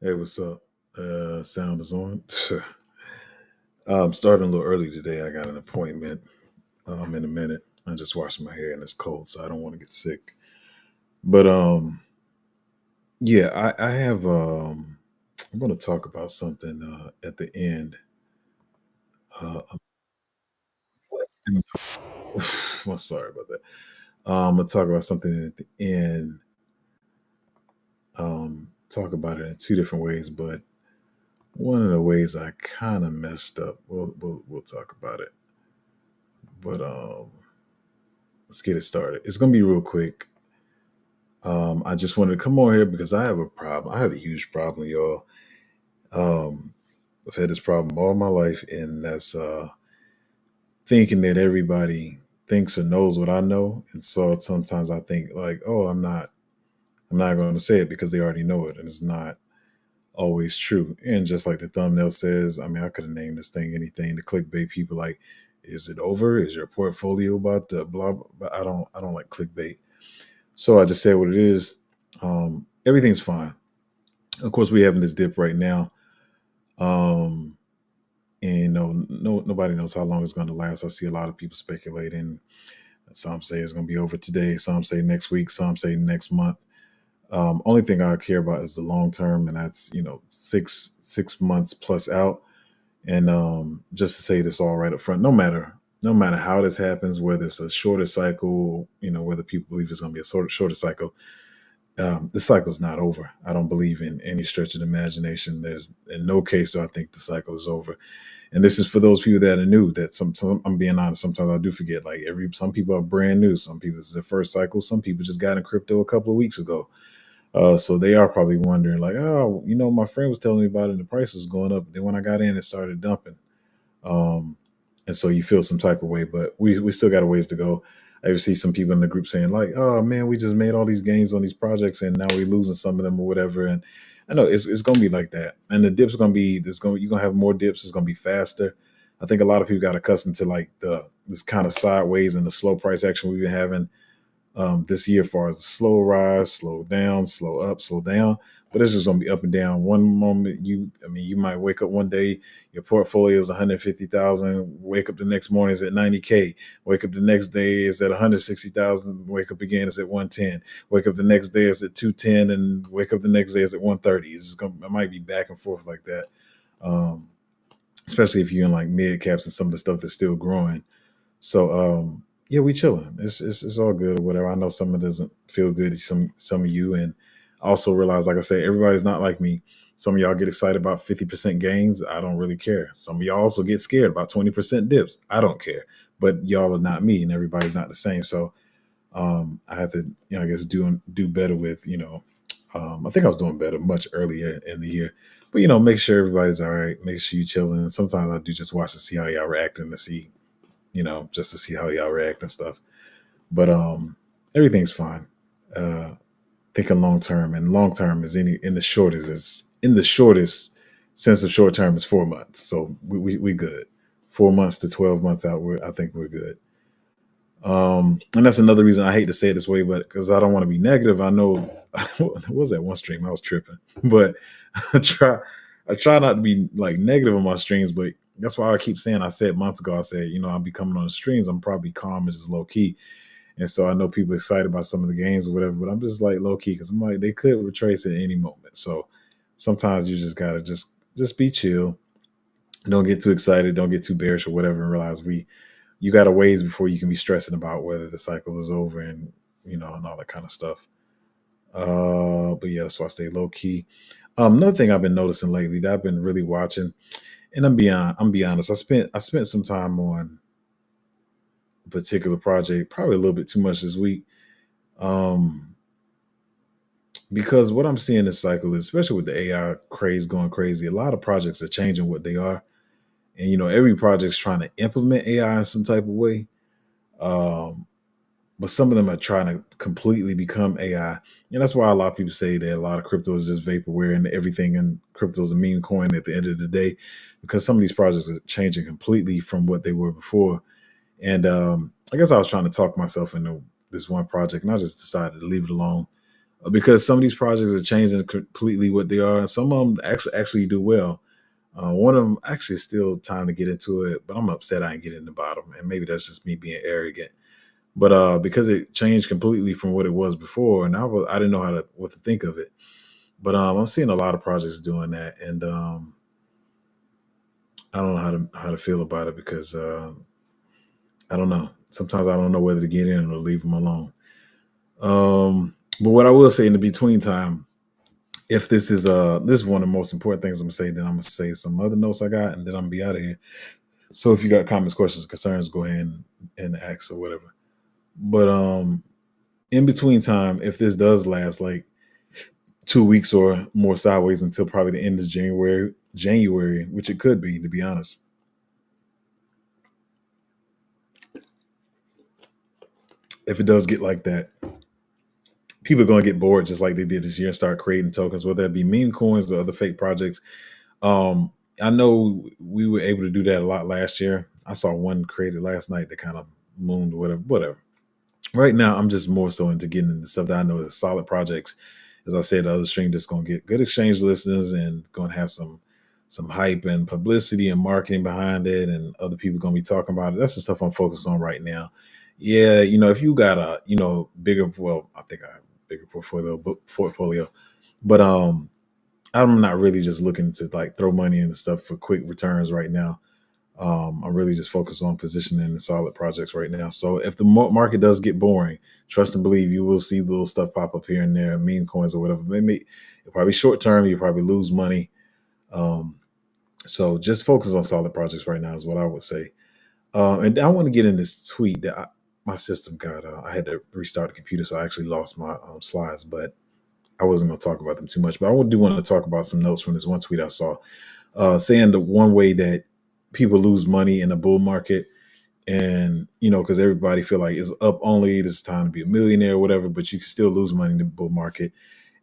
Hey, what's up? Sound is on. I'm starting a little early today. I got an appointment in a minute. I just washed my hair and it's cold, so I don't want to get sick. But yeah, I have. I'm going to talk about something at the end. I'm well, sorry about that. I'm gonna talk about something at the end. Talk about it in two different ways, but one of the ways I kind of messed up. We'll talk about it. But let's get it started. It's gonna be real quick. I just wanted to come on here because I have a problem. I have a huge problem, y'all. Um, I've had this problem all my life, and that's thinking that everybody thinks or knows what I know. And so sometimes I think like, oh, I'm not going to say it because they already know it, and it's not always true. And just like the thumbnail says, I mean, I could have named this thing anything. The clickbait people like, is it over? Is your portfolio about to blah? Blah? But I don't like clickbait. So I just said what it is. Everything's fine. Of course, we're having this dip right now. Um, and nobody knows how long it's going to last. I see a lot of people speculating. Some say it's going to be over today. Some say next week. Some say next month. Only thing I care about is the long term, and that's 6 months plus out. And just to say this all right up front, no matter how this happens, whether it's a shorter cycle, whether people believe it's going to be a shorter cycle, the cycle's not over. I don't believe in any stretch of the imagination. There's in no case do I think the cycle is over. And this is for those people that are new. That I'm being honest. Sometimes I do forget. Like some people are brand new. Some people this is their first cycle. Some people just got in crypto a couple of weeks ago. So they are probably wondering, like, oh, my friend was telling me about it, and the price was going up. Then when I got in, it started dumping. Um, and so you feel some type of way, but we still got a ways to go. I ever see some people in the group saying like, "Oh man, we just made all these gains on these projects, and now we're losing some of them or whatever." And I know it's gonna be like that, and the dips gonna be there's gonna you're gonna have more dips. It's gonna be faster. I think a lot of people got accustomed to like the this kind of sideways and the slow price action we've been having this year, as far as a slow rise, slow down, slow up, slow down. But it's just gonna be up and down. One moment you might wake up one day, your portfolio is 150,000. Wake up the next morning is at 90K. Wake up the next day is at 160,000. Wake up again is at 110. Wake up the next day is at 210, and wake up the next day is at 130. It might be back and forth like that. Um, Especially if you're in like mid caps and some of the stuff that's still growing. So yeah, we chilling. It's all good or whatever. I know some of it doesn't feel good to some of you, and I also realize, like I say, everybody's not like me. Some of y'all get excited about 50% gains. I don't really care. Some of y'all also get scared about 20% dips. I don't care. But y'all are not me, and everybody's not the same. So I have to, I guess do better with, I think I was doing better much earlier in the year. But make sure everybody's all right. Make sure you chilling. Sometimes I do just watch to see how y'all reacting to see just to see how y'all react and stuff. But everything's fine. Thinking long term, and long term is in the shortest sense of short term is 4 months. So we good. 4 months to 12 months out, I think we're good. And that's another reason I hate to say it this way, but because I don't want to be negative. I know what was that one stream I was tripping, but I try I try not to be like negative on my streams, but that's why I keep saying I said months ago, I said, I'll be coming on the streams. I'm probably calm and just low key. And so I know people excited about some of the games or whatever, but I'm just like low key because I'm like they could retrace at any moment. So sometimes you just gotta just be chill. Don't get too excited, don't get too bearish or whatever, and realize you got to ways before you can be stressing about whether the cycle is over and and all that kind of stuff. But yeah, that's why I stay low key. Another thing I've been noticing lately that I've been really watching, and I'm be honest, I spent some time on a particular project, probably a little bit too much this week. Um, because what I'm seeing this cycle is, especially with the AI craze going crazy, a lot of projects are changing what they are. And every project's trying to implement AI in some type of way. Um, but some of them are trying to completely become AI. And that's why a lot of people say that a lot of crypto is just vaporware and everything in crypto is a meme coin at the end of the day, because some of these projects are changing completely from what they were before. And I guess I was trying to talk myself into this one project, and I just decided to leave it alone. because some of these projects are changing completely what they are, and some of them actually do well. One of them actually still time to get into it, but I'm upset I ain't getting the bottom, and maybe that's just me being arrogant. But because it changed completely from what it was before, and I didn't know what to think of it. But I'm seeing a lot of projects doing that, and I don't know how to feel about it because I don't know. Sometimes I don't know whether to get in or leave them alone. But what I will say in the between time, if this is one of the most important things I'm gonna say, then I'm gonna say some other notes I got, and then I'm gonna be out of here. So if you got comments, questions, concerns, go ahead and ask or whatever. But in between time, if this does last like 2 weeks or more sideways until probably the end of January, which it could be, to be honest. If it does get like that, people are gonna get bored just like they did this year and start creating tokens, whether that be meme coins or other fake projects. Um, I know we were able to do that a lot last year. I saw one created last night that kind of mooned or whatever. Right now, I'm just more so into getting into stuff that I know is solid projects. As I said, the other stream that's going to get good exchange listeners and going to have some hype and publicity and marketing behind it, and other people going to be talking about it. That's the stuff I'm focused on right now. Yeah, if you got a bigger, well, I think I have a bigger portfolio, but I'm not really just looking to like throw money into stuff for quick returns right now. I'm really just focused on positioning the solid projects right now. So if the market does get boring, trust and believe you will see little stuff pop up here and there, meme coins or whatever. Maybe it'll probably short term, you probably lose money. Um, so just focus on solid projects right now is what I would say. And I want to get in this tweet that my system got. I had to restart the computer, so I actually lost my slides, but I wasn't going to talk about them too much. But I do want to talk about some notes from this one tweet I saw, saying the one way that people lose money in a bull market, and because everybody feel like it's up only, this is time to be a millionaire or whatever, but you can still lose money in the bull market.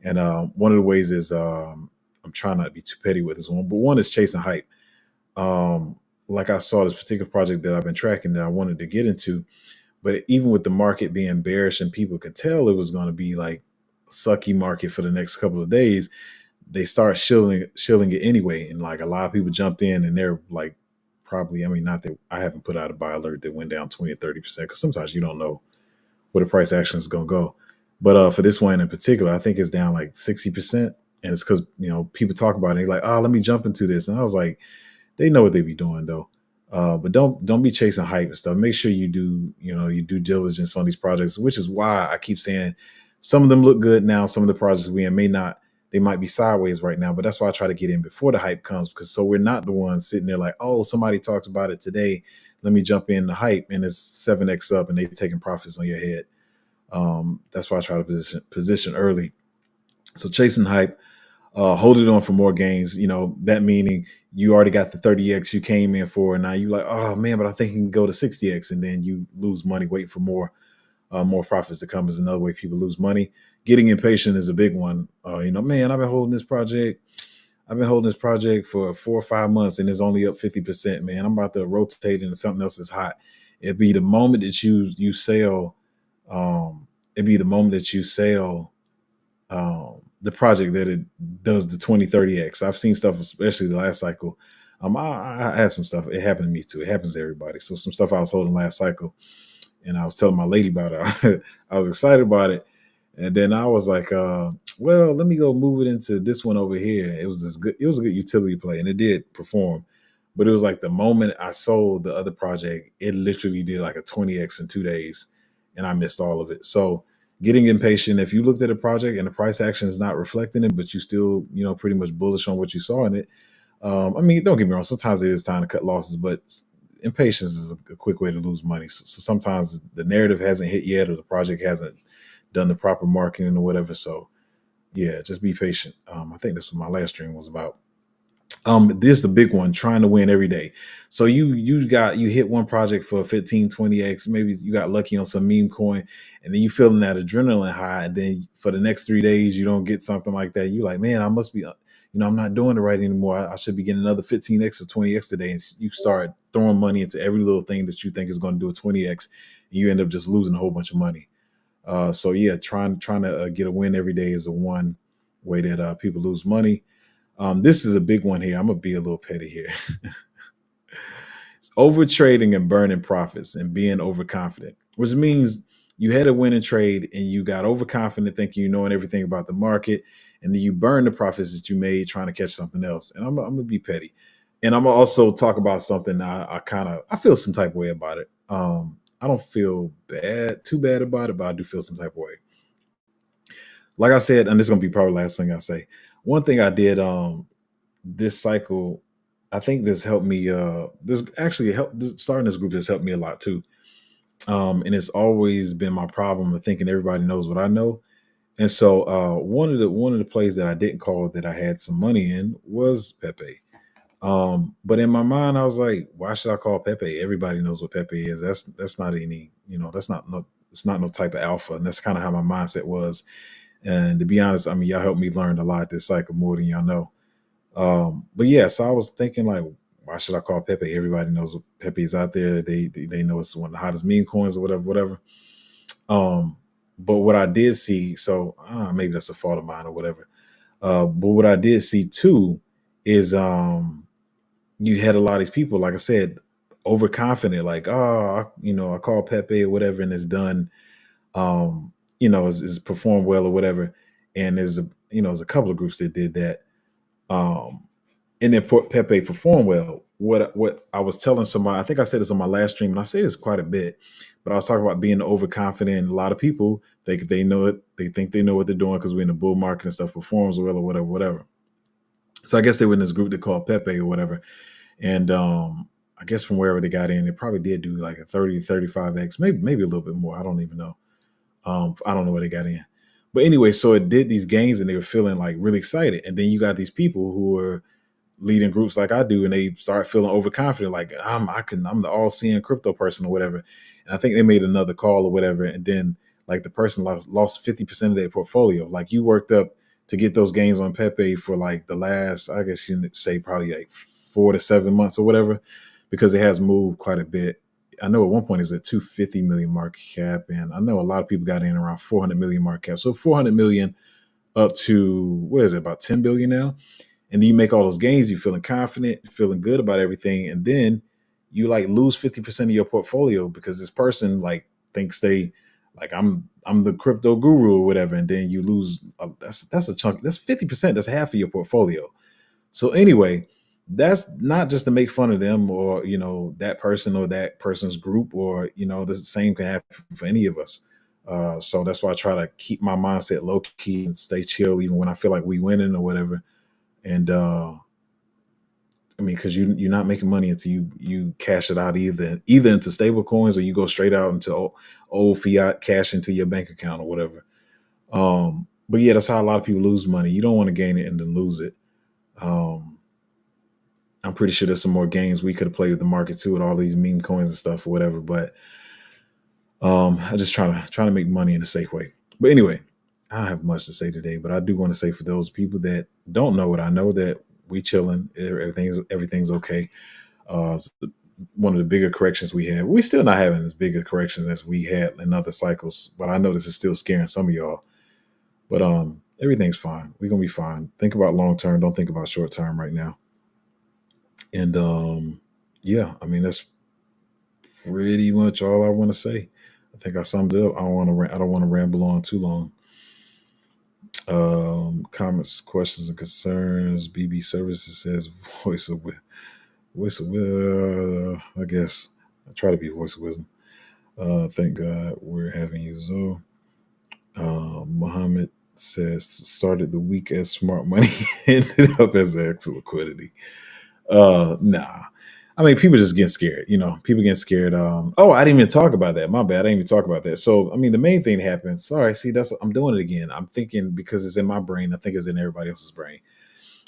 And one of the ways is, I'm trying not to be too petty with this one, but one is chasing hype. Like I saw this particular project that I've been tracking that I wanted to get into, but even with the market being bearish and people could tell it was going to be like sucky market for the next couple of days, they start shilling it anyway. And like a lot of people jumped in, and they're like, probably, I mean, not that I haven't put out a buy alert that went down 20 or 30%, because sometimes you don't know where the price action is going to go. But for this one in particular, I think it's down like 60%. And it's because, people talk about it. They're like, oh, let me jump into this. And I was like, they know what they be doing though. But don't be chasing hype and stuff. Make sure you do, you due diligence on these projects, which is why I keep saying some of them look good now. Some of the projects we in may not, they might be sideways right now, but that's why I try to get in before the hype comes, because so we're not the ones sitting there like, oh, somebody talks about it today, let me jump in the hype, and it's 7x up and they taking profits on your head. That's why I try to position early. So chasing hype, hold it on for more gains. That meaning you already got the 30x you came in for, and now you like, oh man, but I think you can go to 60x, and then you lose money waiting for more profits to come is another way people lose money. Getting impatient is a big one. Man, I've been holding this project. I've been holding this project for 4 or 5 months, and it's only up 50%. Man, I'm about to rotate into something else that's hot. It'd be the moment that you sell. It'd be the moment that you sell the project that it does the 20-30x. I've seen stuff, especially the last cycle. I had some stuff. It happened to me too. It happens to everybody. So some stuff I was holding last cycle, and I was telling my lady about it. I was excited about it, and then I was like, well, let me go move it into this one over here. It was this good. It was a good utility play, and it did perform. But it was like the moment I sold the other project, it literally did like a 20x in 2 days, and I missed all of it. So getting impatient, if you looked at a project and the price action is not reflecting it, but you still, pretty much bullish on what you saw in it. I mean, don't get me wrong. Sometimes it is time to cut losses, but impatience is a quick way to lose money. So sometimes the narrative hasn't hit yet, or the project hasn't done the proper marketing or whatever. So yeah, just be patient. I think that's what my last stream was about. This is the big one, trying to win every day. So you hit one project for 15-20x, maybe you got lucky on some meme coin, and then you feeling that adrenaline high, and then for the next 3 days you don't get something like that. You like, man, I must be, I'm not doing it right anymore. I should be getting another 15x or 20x today. And you start throwing money into every little thing that you think is going to do a 20x, and you end up just losing a whole bunch of money. So yeah, trying to get a win every day is the one way that people lose money. This is a big one here. I'm gonna be a little petty here. It's over trading and burning profits and being overconfident, which means you had a winning trade and you got overconfident, thinking you knowing everything about the market, and then you burn the profits that you made trying to catch something else. And I'm gonna be petty, and I'm gonna also talk about something I feel some type of way about it. I don't feel too bad about it, but I do feel some type of way. Like I said, and this is gonna be probably the last thing I say. One thing I did this cycle, I think this helped me. This actually helped starting this group has helped me a lot too. And it's always been my problem of thinking everybody knows what I know. And so one of the plays that I didn't call that I had some money in was Pepe. But in my mind, I was like, why should I call Pepe? Everybody knows what Pepe is. That's not any, that's not no, it's not no type of alpha. And that's kind of how my mindset was. And to be honest, I mean, y'all helped me learn a lot this cycle more than y'all know. But yeah, so I was thinking like, why should I call Pepe? Everybody knows what Pepe is out there. They know it's one of the hottest meme coins or whatever, whatever. Um, but what I did see, so maybe that's a fault of mine or whatever. But what I did see too is you had a lot of these people, like I said, overconfident, like, I call Pepe or whatever, and it's done. Is performed well or whatever. And there's a couple of groups that did that. Um, and then Pepe performed well. What I was telling somebody, I think I said this on my last stream, and I say this quite a bit, but I was talking about being overconfident. And a lot of people they know it, they think they know what they're doing because we're in the bull market and stuff performs well or whatever, whatever. So I guess they were in this group they called Pepe or whatever. And I guess from wherever they got in, they probably did do like a 30, 35x, maybe a little bit more. I don't even know. I don't know where they got in. But anyway, so it did these gains and they were feeling like really excited. And then you got these people who are leading groups like I do, and they start feeling overconfident, like I'm the all seeing crypto person or whatever. And I think they made another call or whatever, and then like the person lost 50% of their portfolio. Like you worked up to get those gains on Pepe for like the last, I guess you could say probably like 4 to 7 months or whatever, because it has moved quite a bit. I know at one point it was at 250 million market cap, and I know a lot of people got in around 400 million market cap. So 400 million up to what is it, about 10 billion now? And then you make all those gains, you feeling confident, feeling good about everything, and then you like lose 50% of your portfolio because this person like thinks they like I'm the crypto guru or whatever, and then you lose. That's a chunk. That's 50%. That's half of your portfolio. So anyway, that's not just to make fun of them or that person or that person's group, or the same can happen for any of us. So that's why I try to keep my mindset low key and stay chill even when I feel like we winning or whatever. And I mean, because you're not making money until you cash it out either into stable coins, or you go straight out into old fiat cash into your bank account or whatever. But yeah, that's how a lot of people lose money. You don't want to gain it and then lose it. Um, I'm pretty sure there's some more games we could have played with the market too, with all these meme coins and stuff or whatever. But I just trying to make money in a safe way. But anyway, I don't have much to say today, but I do want to say for those people that don't know what I know, that we chilling, everything's okay. It's one of the bigger corrections we had. We still not having as big a correction as we had in other cycles, but I know this is still scaring some of y'all. But everything's fine. We're gonna be fine. Think about long term. Don't think about short term right now. And yeah, I mean that's pretty much all I want to say. I think I summed it up. I don't want to ramble on too long. Comments, questions, and concerns. BB Services says voice of I guess I try to be voice of wisdom. Thank God we're having you, Zoe. Muhammad says started the week as smart money, ended up as X liquidity. Nah. I mean, people just getting scared. People getting scared. I didn't even talk about that. My bad. I didn't even talk about that. So, I mean, the main thing happened. Sorry, see, I'm doing it again. I'm thinking because it's in my brain. I think it's in everybody else's brain.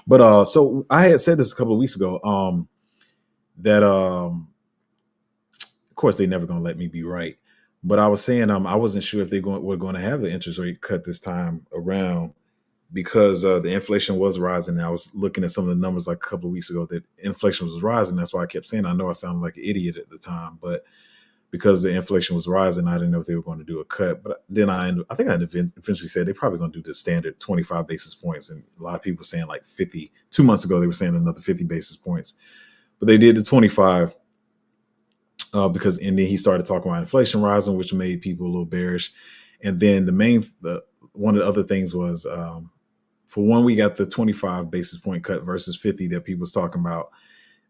But so I had said this a couple of weeks ago. That of course, they're never gonna let me be right. But I was saying I wasn't sure if were going to have the interest rate cut this time around, because the inflation was rising. I was looking at some of the numbers like a couple of weeks ago that inflation was rising. That's why I kept saying, I know I sounded like an idiot at the time, but because the inflation was rising. I didn't know if they were going to do a cut, but then I think I eventually said they're probably going to do the standard 25 basis points, and a lot of people saying like 50. 2 months ago they were saying another 50 basis points, but they did the 25 because and then he started talking about inflation rising, which made people a little bearish. And then one of the other things was for one, we got the 25 basis point cut versus 50 that people was talking about.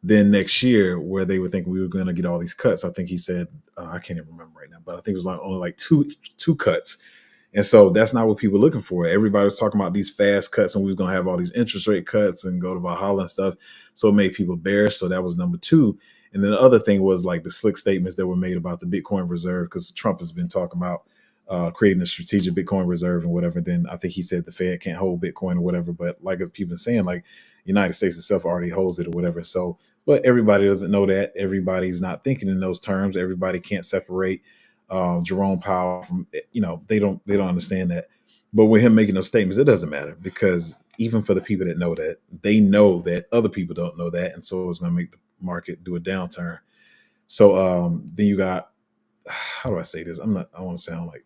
Then next year, where they would think we were going to get all these cuts, I think he said I can't even remember right now, but I think it was like only like two cuts. And so that's not what people are looking for. Everybody was talking about these fast cuts, and we were going to have all these interest rate cuts and go to Valhalla and stuff. So it made people bearish. So that was number two. And then the other thing was like the slick statements that were made about the Bitcoin reserve, because Trump has been talking about creating a strategic Bitcoin reserve and whatever. Then I think he said the Fed can't hold Bitcoin or whatever. But like people are saying, like United States itself already holds it or whatever. So, but everybody doesn't know that. Everybody's not thinking in those terms. Everybody can't separate Jerome Powell from, they don't understand that. But with him making those statements, it doesn't matter, because even for the people that know that, they know that other people don't know that, and so it's going to make the market do a downturn. So then you got, how do I say this? I want to sound like,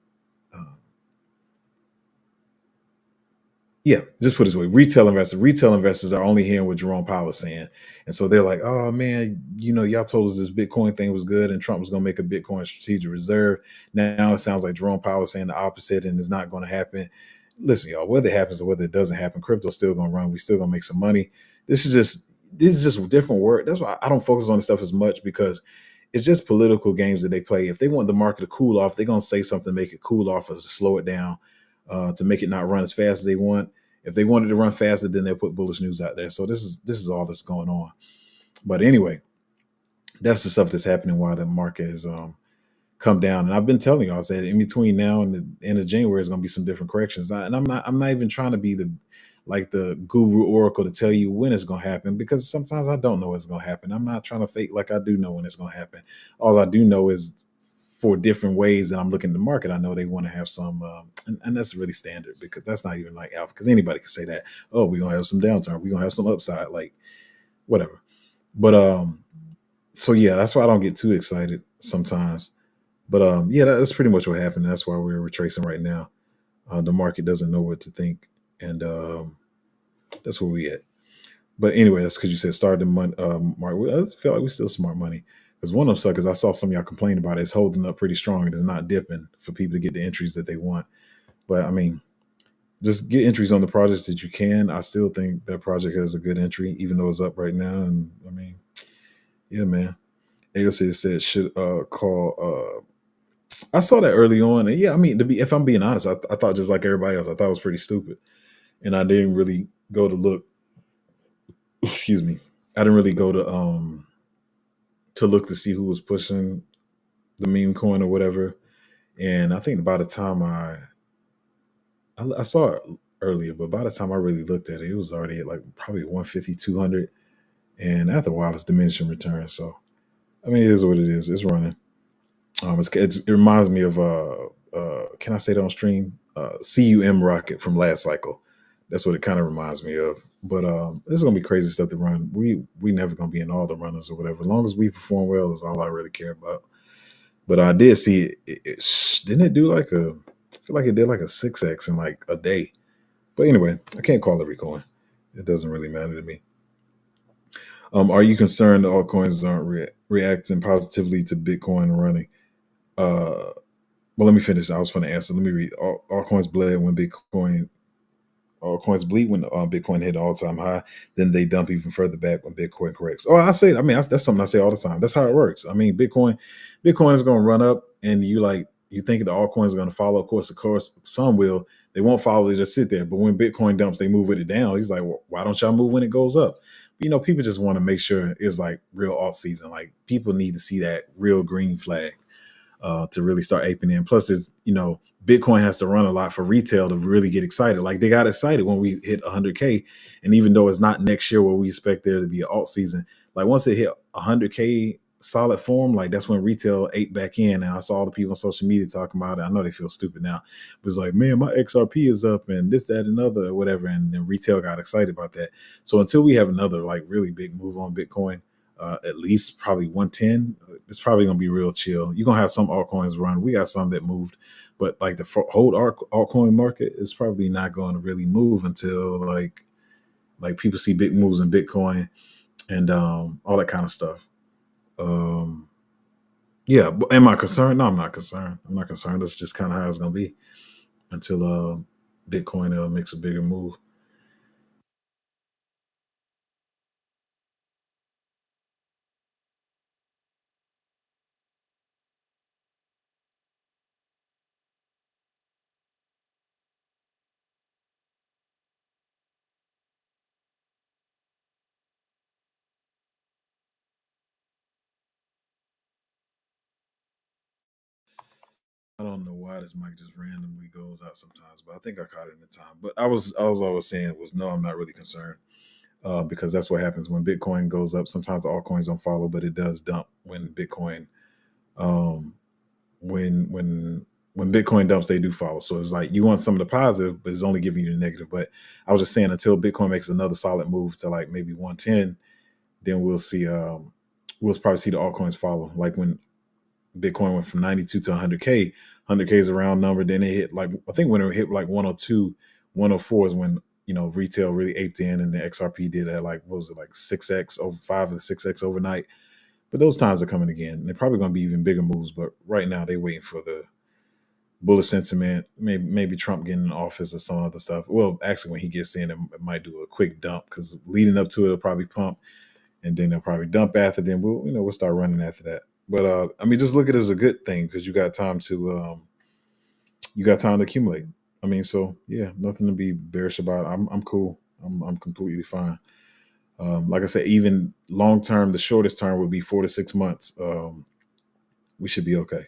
yeah, just put it this way: retail investors. Retail investors are only hearing what Jerome Powell is saying, and so they're like, "Oh man, y'all told us this Bitcoin thing was good, and Trump was going to make a Bitcoin strategic reserve. Now it sounds like Jerome Powell is saying the opposite, and it's not going to happen." Listen, y'all, whether it happens or whether it doesn't happen, crypto's still going to run. We still going to make some money. This is just different work. That's why I don't focus on this stuff as much, because it's just political games that they play. If they want the market to cool off, they're going to say something to make it cool off or to slow it down, to make it not run as fast as they want. If they wanted to run faster, then they'll put bullish news out there. So this is all that's going on. But anyway, that's the stuff that's happening while the market has come down. And I've been telling you, I said in between now and the end of January is going to be some different corrections. And I'm not even trying to be the guru oracle to tell you when it's going to happen, because sometimes I don't know what's going to happen. I'm not trying to fake like I do know when it's going to happen. All I do know is, for different ways that I'm looking at the market, I know they want to have some, and that's really standard, because that's not even like alpha, because anybody can say that, oh, we're going to have some downturn, we're going to have some upside, like whatever. But so yeah, that's why I don't get too excited sometimes. But yeah, that's pretty much what happened. That's why we're retracing right now. The market doesn't know what to think, and that's where we at. But anyway, that's because you said start the month. Mark, I feel like we're still smart money. Because one of them suckers, I saw some of y'all complain about it, it's holding up pretty strong. It is not dipping for people to get the entries that they want. But I mean, just get entries on the projects that you can. I still think that project has a good entry, even though it's up right now. And I mean, yeah, man. AOC said should call. I saw that early on, and yeah, I mean, if I'm being honest, I thought just like everybody else, I thought it was pretty stupid, and I didn't really go to look. Excuse me, I didn't really go to look to see who was pushing the meme coin or whatever. And I think by the time I saw it earlier, but by the time I really looked at it, it was already at like probably 150, 200. And after a while, it's diminishing returns. So, I mean, it is what it is. It's running. It reminds me of, can I say that on stream? CUM rocket from last cycle. That's what it kind of reminds me of. But there's gonna be crazy stuff to run. We never gonna be in all the runners or whatever. As long as we perform well is all I really care about. But I did see didn't it do like I feel like it did like a 6x in like a day. But anyway, I can't call every coin. It doesn't really matter to me. Are you concerned that altcoins aren't reacting positively to Bitcoin running? Well, let me finish. I was going to answer. Let me read. Altcoins bled when Bitcoin. Altcoins bleed when Bitcoin hit an all-time high. Then they dump even further back when Bitcoin corrects. Oh, I say. I mean, that's something I say all the time. That's how it works. I mean, Bitcoin is going to run up, and you think the altcoins are going to follow. Of course, some will. They won't follow. They just sit there. But when Bitcoin dumps, they move with it down. He's like, well, why don't y'all move when it goes up? People just want to make sure it's like real alt season. Like people need to see that real green flag to really start aping in. Plus, Bitcoin has to run a lot for retail to really get excited. Like they got excited when we hit 100K, and even though it's not next year where we expect there to be an alt season, like once it hit 100K solid form, like that's when retail ate back in. And I saw all the people on social media talking about it. I know they feel stupid now, but it's like, man, my XRP is up and this, that, and other, or whatever. And then retail got excited about that. So until we have another like really big move on Bitcoin, at least probably 110. It's probably gonna be real chill. You're gonna have some altcoins run. We got some that moved, but like the whole altcoin market is probably not going to really move until like people see big moves in Bitcoin and all that kind of stuff. Um, yeah, but am I concerned? No, I'm not concerned. I'm not concerned. That's just kind of how it's gonna be until Bitcoin makes a bigger move. I don't know why this mic just randomly goes out sometimes, but I think I caught it in the time. But I was always saying was no, I'm not really concerned because that's what happens when Bitcoin goes up. Sometimes the altcoins don't follow, but it does dump when Bitcoin um, when when when Bitcoin dumps, they do follow. So it's like you want some of the positive, but it's only giving you the negative. But I was just saying until Bitcoin makes another solid move to like maybe 110, then we'll probably see the altcoins follow. Like when Bitcoin went from 92 to 100K. 100K is a round number. Then it hit like, I think when it hit like 102, 104 is when, retail really aped in and the XRP did at like, what was it, like 6X over 5 or 6X overnight. But those times are coming again. And they're probably going to be even bigger moves. But right now they're waiting for the bullish sentiment, maybe Trump getting in office or some other stuff. Well, actually, when he gets in, it might do a quick dump because leading up to it, it'll probably pump and then they'll probably dump after. Then we'll start running after that. But I mean, just look at it as a good thing because you got time to accumulate. I mean, so yeah, nothing to be bearish about. I'm cool. I'm completely fine. Like I said, even long term, the shortest term would be 4 to 6 months. We should be okay.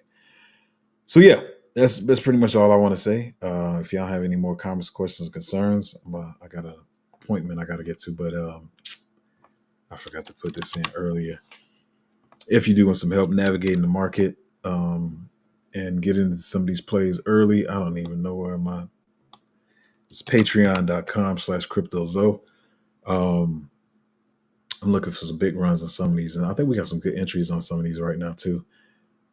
So yeah, that's pretty much all I want to say. If y'all have any more comments, questions, concerns, I got an appointment I got to get to, but I forgot to put this in earlier. If you do want some help navigating the market and get into some of these plays early, I don't even know where my it's patreon.com/cryptozo. Um, I'm looking for some big runs on some of these, and I think we got some good entries on some of these right now too.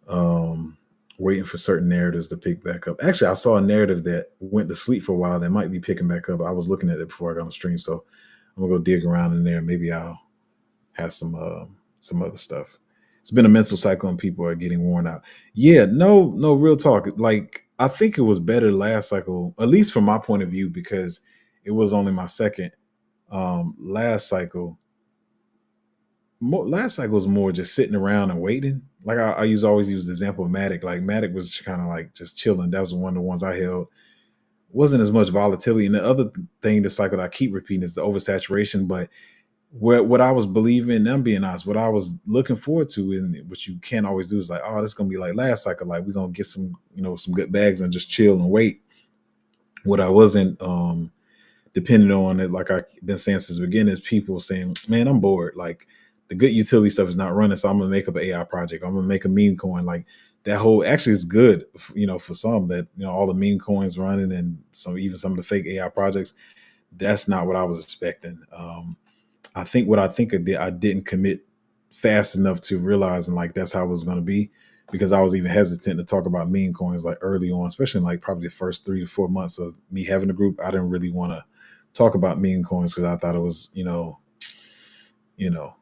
Um, Waiting for certain narratives to pick back up. Actually, I saw a narrative that went to sleep for a while that might be picking back up. I was looking at it before I got on stream, so I'm gonna go dig around in there. Maybe I'll have some other stuff. It's been a mental cycle and people are getting worn out. Yeah, no, real talk. Like I think it was better last cycle, at least from my point of view, because it was only my second. Last cycle, last cycle was more just sitting around and waiting. Like always use the example of Matic. Like Matic was kind of like just chilling. That was one of the ones I held. Wasn't as much volatility. And the other thing this cycle that I keep repeating is the oversaturation. But what I was believing, I'm being honest, what I was looking forward to, and what you can't always do is like, oh, this is gonna be like last cycle, like we're gonna get some, some good bags and just chill and wait. What I wasn't depending on it, like I've been saying since the beginning, is people saying, man, I'm bored. Like the good utility stuff is not running, so I'm gonna make up an AI project. I'm gonna make a meme coin. Like that whole actually is good, for some that all the meme coins running and some of the fake AI projects. That's not what I was expecting. I think what I think I didn't commit fast enough to realizing like that's how it was going to be because I was even hesitant to talk about meme coins like early on, especially in like probably the first 3 to 4 months of me having the group. I didn't really want to talk about meme coins because I thought it was,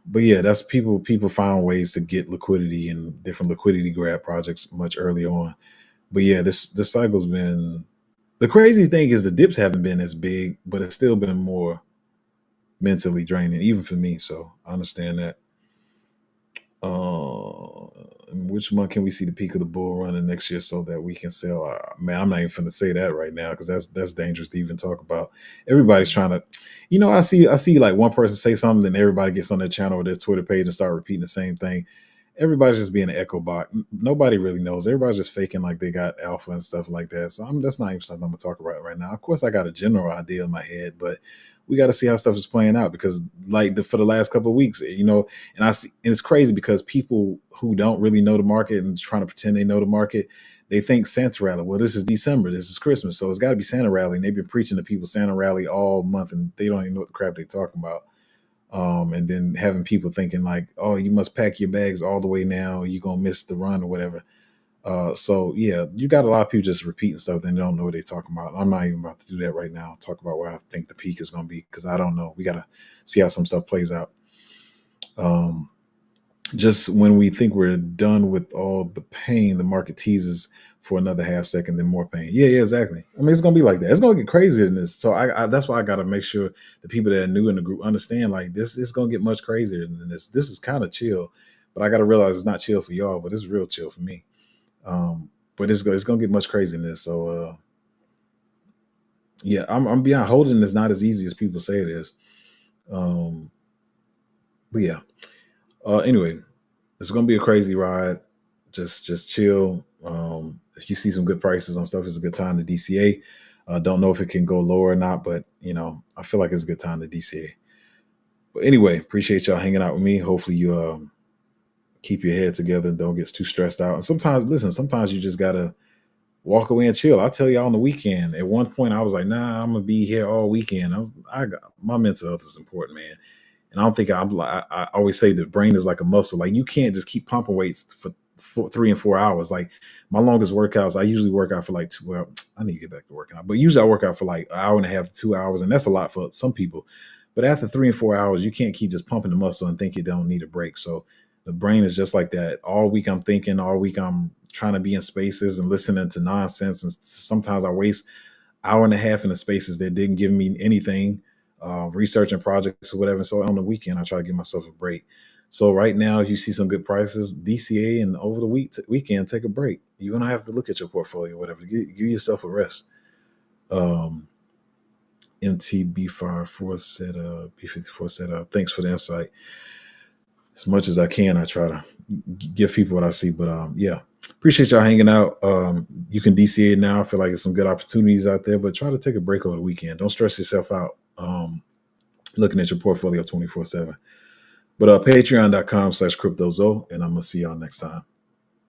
But yeah, that's people found ways to get liquidity and different liquidity grab projects much early on. But yeah, this cycle's been the crazy thing is the dips haven't been as big, but it's still been more mentally draining, even for me. So I understand that. Which month can we see the peak of the bull running next year so that we can sell? Man, I'm not even going to say that right now because that's dangerous to even talk about. Everybody's trying to, I see like one person say something, then everybody gets on their channel or their Twitter page and start repeating the same thing. Everybody's just being an echo bot. Nobody really knows. Everybody's just faking like they got alpha and stuff like that. So that's not even something I'm gonna talk about right now. Of course, I got a general idea in my head, but we got to see how stuff is playing out because like for the last couple of weeks, and I see, and it's crazy because people who don't really know the market and trying to pretend they know the market, they think Santa rally. Well, this is December, this is Christmas, so it's got to be Santa rally. And they've been preaching to people Santa rally all month, and they don't even know what the crap they're talking about. And then having people thinking like, oh, you must pack your bags all the way now, you're gonna miss the run or whatever. So yeah, you got a lot of people just repeating stuff, then they don't know what they're talking about. I'm not even about to do that right now. Talk about where I think the peak is gonna be because I don't know. We gotta see how some stuff plays out. Um, just when we think we're done with all the pain, the market teases for another half second, then more pain. Yeah, yeah, exactly. I mean, it's gonna be like that. It's gonna get crazier than this. So I that's why I gotta make sure the people that are new in the group understand like this is gonna get much crazier than this. This is kind of chill, but I gotta realize it's not chill for y'all, but it's real chill for me. But it's gonna get much crazier than this. So yeah, I'm beyond holding is not as easy as people say it is. Um, but yeah. Anyway, it's gonna be a crazy ride. Just chill. If you see some good prices on stuff, it's a good time to DCA. Don't know if it can go lower or not, but I feel like it's a good time to DCA. But anyway, appreciate y'all hanging out with me. Hopefully you keep your head together and don't get too stressed out. And sometimes, listen, sometimes you just gotta walk away and chill. I tell you on the weekend. At one point, I was like, nah, I'm gonna be here all weekend. I got my mental health is important, man. And I don't think I'm like I always say the brain is like a muscle. Like you can't just keep pumping weights for 3 and 4 hours. Like my longest workouts, I usually work out for like 2 hours. I need to get back to working out, but usually I work out for like an hour and a half to 2 hours, and that's a lot for some people. But after 3 and 4 hours, you can't keep just pumping the muscle and think you don't need a break. So the brain is just like that. All week I'm thinking, all week I'm trying to be in spaces and listening to nonsense. And sometimes I waste hour and a half in the spaces that didn't give me anything, researching projects or whatever. So on the weekend, I try to give myself a break. So right now, if you see some good prices, DCA, and over the weekend, take a break. You don't have to look at your portfolio, or whatever. Give yourself a rest. Um, MTB54 said, B54 said, thanks for the insight. As much as I can, I try to give people what I see. But yeah, appreciate y'all hanging out. You can DCA now. I feel like there's some good opportunities out there, but try to take a break over the weekend. Don't stress yourself out looking at your portfolio 24/7. But patreon.com/cryptozo, and I'm going to see y'all next time.